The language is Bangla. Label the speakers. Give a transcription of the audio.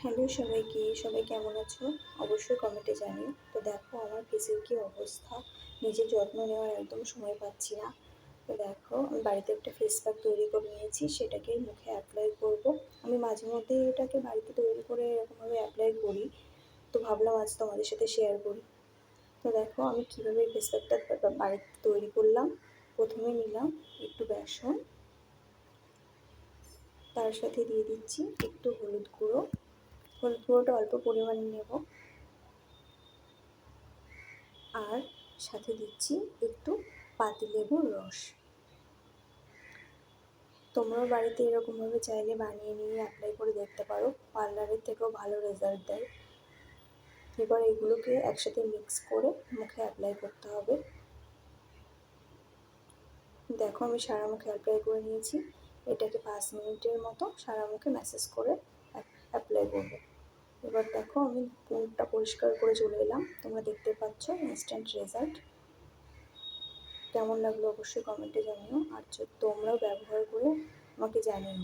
Speaker 1: হ্যালো সবাইকে, সবাই কেমন আছো? অবশ্যই কমেন্টে জানিও। তো দেখো আমার ফেসের কী অবস্থা, নিজের যত্ন নেওয়ার একদম সময় পাচ্ছি না। তো দেখো আমি বাড়িতে একটা ফেস প্যাক তৈরি করে নিয়েছি, সেটাকে মুখে অ্যাপ্লাই করব। আমি মাঝে মধ্যে এটাকে বাড়িতে তৈরি করে এরকমভাবে অ্যাপ্লাই করি, তো ভাবলাম আজ তোমাদের সাথে শেয়ার করি। তো দেখো আমি কীভাবে ফেস প্যাকটা বাড়িতে তৈরি করলাম। প্রথমে নিলাম একটু বেসন, তার সাথে দিয়ে দিচ্ছি একটু হলুদ গুঁড়ো। হলুদ গুঁড়োটা অল্প পরিমাণে নেব, আর সাথে দিচ্ছি একটু পাতিলেবুর রস। তোমরাও বাড়িতে এরকমভাবে চাইলে বানিয়ে নিয়ে অ্যাপ্লাই করে দেখতে পারো, পার্লারের থেকেও ভালো রেজাল্ট দেয়। এবার এগুলোকে একসাথে মিক্স করে মুখে অ্যাপ্লাই করতে হবে। দেখো আমি সারা মুখে অ্যাপ্লাই করে নিয়েছি। এটাকে 5 মিনিটের মতো সারা মুখে ম্যাসাজ করে অ্যাপ্লাই করবো। এবার দেখো আমি মুখটা পরিষ্কার করে চলে এলাম, তোমরা দেখতে পাচ্ছ ইনস্ট্যান্ট রেজাল্ট। কেমন লাগলো অবশ্যই কমেন্টে জানিও, আর তোমরাও ব্যবহার করে আমাকে জানিও।